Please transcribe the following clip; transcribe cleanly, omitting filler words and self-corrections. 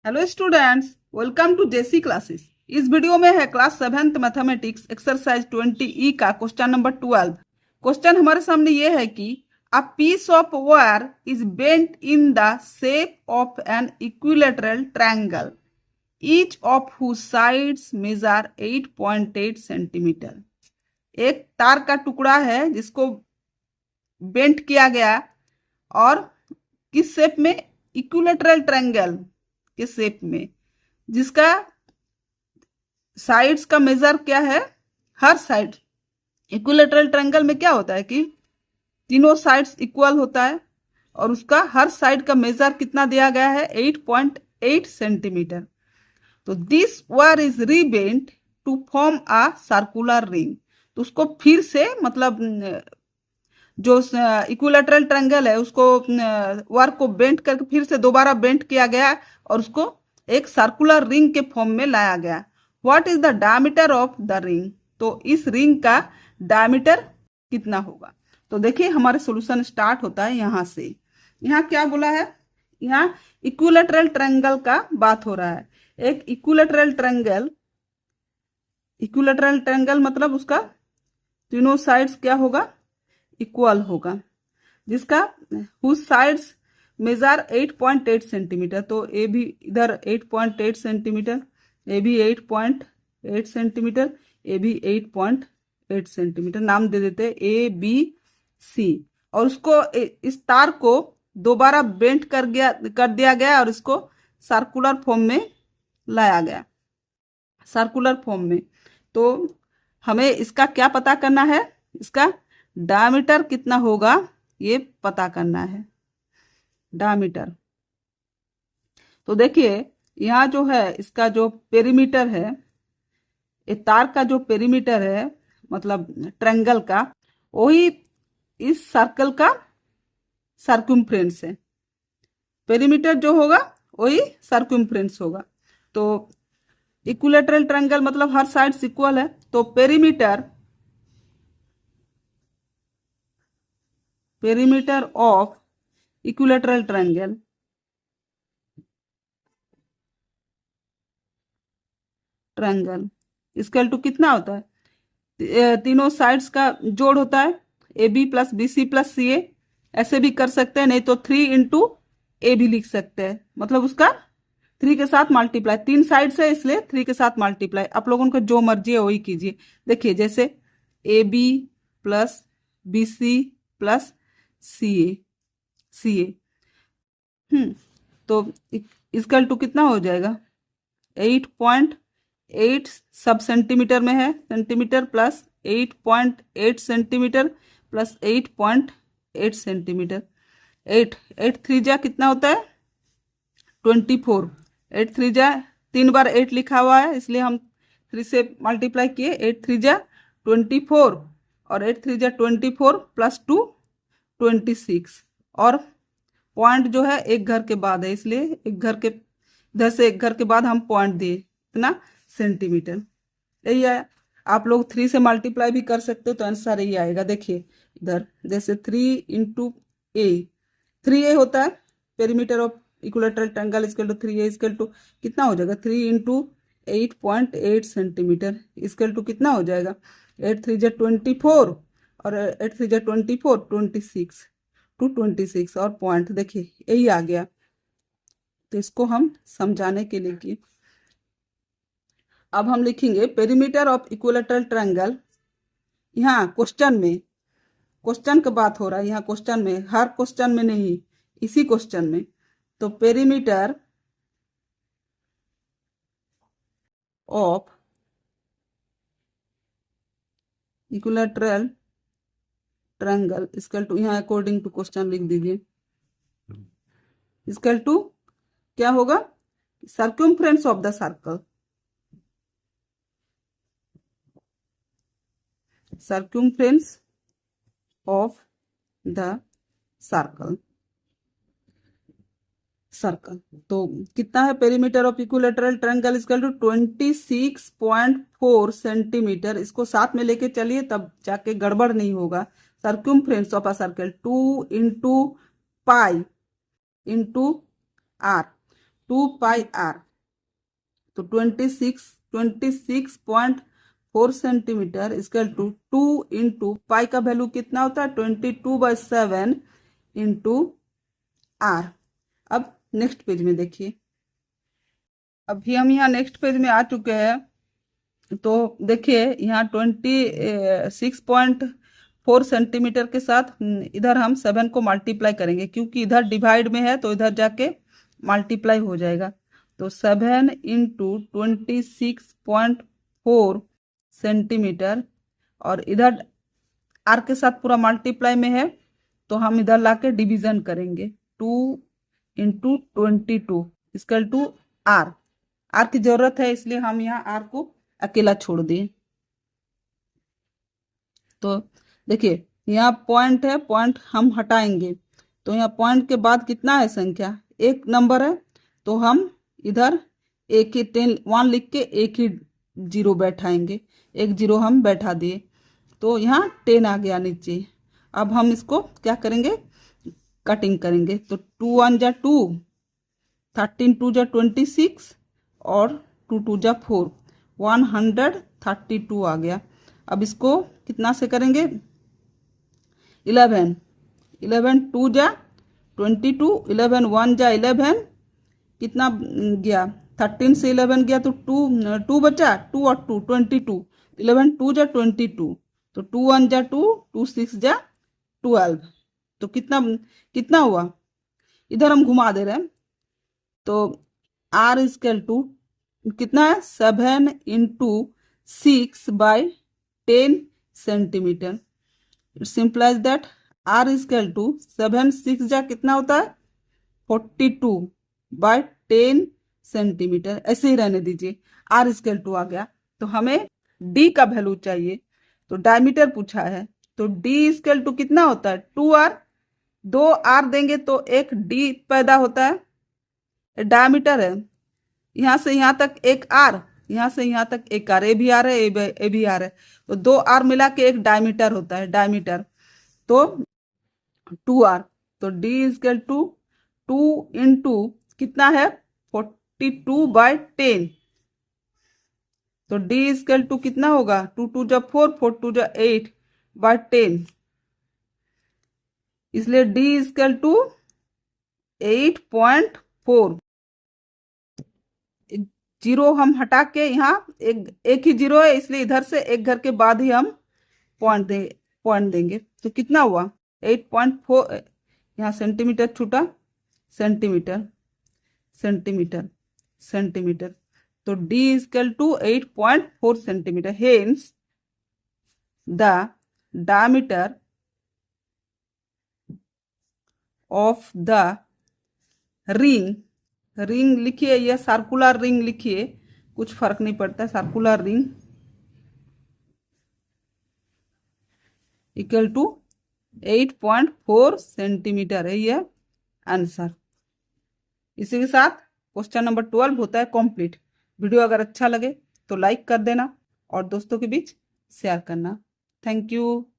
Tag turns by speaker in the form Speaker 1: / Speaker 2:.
Speaker 1: Hello students, welcome to JC classes. इस video में है क्लास 7th मैथमेटिक्स एक्सरसाइज 20 का क्वेश्चन नंबर 12। क्वेश्चन हमारे सामने ये है कि a piece of wire is bent in the shape of an equilateral triangle each of whose sides measure 8.8 centimetre. एक तार का टुकड़ा है जिसको बेंट किया गया और किस शेप में? इक्विलेटरल ट्रायंगल के शेप में, जिसका साइड्स का मेजर क्या है? हर साइड इक्विलेटरल ट्रायंगल में क्या होता है कि तीनों साइड्स इक्वल होता है और उसका हर साइड का मेजर कितना दिया गया है? 8.8 सेंटीमीटर। तो this wire is rebent to form a circular ring. तो उसको फिर से मतलब जो इक्विलेटरल ट्रायंगल है उसको वायर को बेंट करके फिर से दोबारा बेंट किया गया और उसको एक सर्कुलर रिंग के फॉर्म में लाया गया। What is the diameter of the ring? तो इस रिंग का डायमीटर कितना होगा? तो देखिए हमारे सॉल्यूशन स्टार्ट होता है यहाँ से। यहाँ क्या बोला है? यहाँ इक्विलेटरल ट्रायंगल का बात हो रहा है। एक इक्विलेटरल ट्रायंगल मतलब उसका तीनों साइड्स क्या होगा? इक्वल होगा, जिसका हुज साइड्स मेजर 8.8 सेंटीमीटर। तो ए भी इधर 8.8 सेंटीमीटर, ए भी 8.8 सेंटीमीटर, ए भी 8.8 सेंटीमीटर। नाम दे देते हैं ए बी सी। और उसको इस तार को दोबारा बेंट कर दिया गया और इसको सर्कुलर फॉर्म में लाया गया, सर्कुलर फॉर्म में। तो हमें इसका क्या पता करना है? इसका डायमीटर कितना होगा ये पता करना है, डायमीटर। तो देखिए यहाँ जो है इसका जो पेरीमीटर है, ये तार का जो पेरीमीटर है मतलब ट्रायंगल का, वही इस सर्कल का सर्कमफ्रेंस है। पेरीमीटर जो होगा वही सर्कमफ्रेंस होगा। तो इक्विलेटरल ट्रायंगल मतलब हर साइड इक्वल है, तो perimeter of equilateral triangle equal to कितना होता है? तीनों साइड्स का जोड़ होता है, A B plus B C plus C A. ऐसे भी कर सकते हैं, नहीं तो 3 इंटू ए भी लिख सकते हैं। मतलब उसका 3 के साथ मल्टीप्लाई, 3 साइड से इसलिए 3 के साथ मल्टीप्लाई। आप लोगों को जो मर्जी है वही कीजिए। देखिए जैसे A B plus B C plus C A तो इसकल टू कितना हो जाएगा? 8.8 सब सेंटीमीटर में है, centimetre plus 8.8 centimetre plus 8.8 centimetre. 8 3 जा कितना होता है? 24। 8 3 जा 3 बार 8 लिखा हुआ है इसलिए हम 3 से मल्टीप्लाई किए। 8 3 जा 24 और 8 3 जा 24 प्लस 2 26। और पॉइंट जो है एक घर के बाद है इसलिए एक घर के इधर से एक घर के बाद हम पॉइंट दिए, इतना सेंटीमीटर। यही है। आप लोग 3 से मल्टीप्लाई भी कर सकते हो तो आंसर यही आएगा। देखिए इधर जैसे 3 इंटू ए, 3a होता है perimeter of equilateral triangle equal to 3a equal to कितना हो जाएगा? 3 इंटू 8.8 सेंटीमीटर इक्वल टू कितना हो जाएगा? 8 3 जा 24 और 8 3 जा 24 26 226 और पॉइंट देखिए यही आ गया। तो इसको हम समझाने के लिए कि अब हम लिखेंगे पेरीमीटर ऑफ इक्विलेटरल ट्रायंगल। यहाँ क्वेश्चन की बात हो रहा है, यहाँ क्वेश्चन में, हर क्वेश्चन में नहीं, इसी क्वेश्चन में। तो perimeter of equilateral triangle equal to, यहाँ अकॉर्डिंग टू क्वेश्चन लिख दीजिए, इक्वल टू क्या होगा? Circumference of the circle, circumference of the circle. तो कितना है perimeter of equilateral triangle equal to 26.4 centimetre. इसको साथ में लेके चलिए तब जाके गड़बड़ नहीं होगा। Circumference of a circle 2 into pi into r. 2 pi r. तो 26.4 centimetre equal to 2 into pi का वैल्यू कितना होता है 22/7 इंटू आर। अब नेक्स्ट पेज में देखिए, अभी हम यहाँ नेक्स्ट पेज में आ चुके हैं। तो देखिए यहाँ 26.4 सेंटीमीटर के साथ इधर हम 7 को मल्टीप्लाई करेंगे, क्योंकि इधर डिवाइड में है तो इधर जाके मल्टीप्लाई हो जाएगा। तो 7 इंटू 26.4 सेंटीमीटर, और इधर आर के साथ पूरा मल्टीप्लाई में है तो हम इधर लाके डिवीजन करेंगे। 2 into 22 equal to r. R की जरूरत है इसलिए हम यहाँ आर को अकेला छोड़ दिए। तो देखिए यहाँ पॉइंट है, पॉइंट हम हटाएंगे तो यहाँ पॉइंट के बाद कितना है संख्या, एक नंबर है, तो हम इधर एक ही 1 लिख के एक ही 0 बैठाएंगे, एक 0 हम बैठा दिए तो यहाँ 10 आ गया नीचे। अब हम इसको क्या करेंगे, कटिंग करेंगे। तो 2 1 जा 2, 13 2 जा 26 और 2 2 जा 4, 132 आ गया। अब इसको कितना से करेंगे, 11 2 जा 22, 11 1 जा 11, कितना गया 13 से 11 गया तो 2 बचा, 2 और 2 22, 11 2 जा 22, तो 2 1 जा 2, 2 6 जा 12। तो कितना हुआ, इधर हम घुमा दे रहे हैं। तो आर इक्वल टू कितना है 7 into 6/10 centimetre. It simplifies that r equal to 7 6 जा कितना होता है 42/10 सेंटीमीटर। ऐसे ही रहने दीजिए, आर इक्वल टू आ गया। तो हमें डी का वैल्यू चाहिए, तो डायमीटर पूछा है, तो डी इक्वल टू कितना होता है 2r। 2r देंगे तो एक डी पैदा होता है, डायमीटर है, यहाँ से यहाँ तक एक आर, यहाँ से यहाँ तक एक आर, ए भी आर है, ए भी आर है, तो 2r मिला के एक डायमीटर होता है, डायमीटर। तो 2r, तो d इक्वल टू 2 इंटू कितना है 42/10, तो d इक्वल टू कितना होगा 2 2 जा 4, 4 2 जा 8/10, इसलिए d इक्वल टू 8.4। 0 हम हटा के यहाँ एक ही 0 है, इसलिए इधर से एक घर के बाद ही हम पॉइंट देंगे। तो कितना हुआ 8.4, यहाँ सेंटीमीटर छूटा, सेंटीमीटर सेंटीमीटर सेंटीमीटर, तो d equal to 8.4 centimetre. Hence the diameter of the ring, ring लिखिए या सर्कुलर रिंग लिखिए, कुछ फर्क नहीं पड़ता, circular ring equal to 8.4 centimetre है ये आंसर। इसी के साथ क्वेश्चन नंबर 12 होता है कंप्लीट। वीडियो अगर अच्छा लगे तो लाइक कर देना और दोस्तों के बीच शेयर करना। Thank you.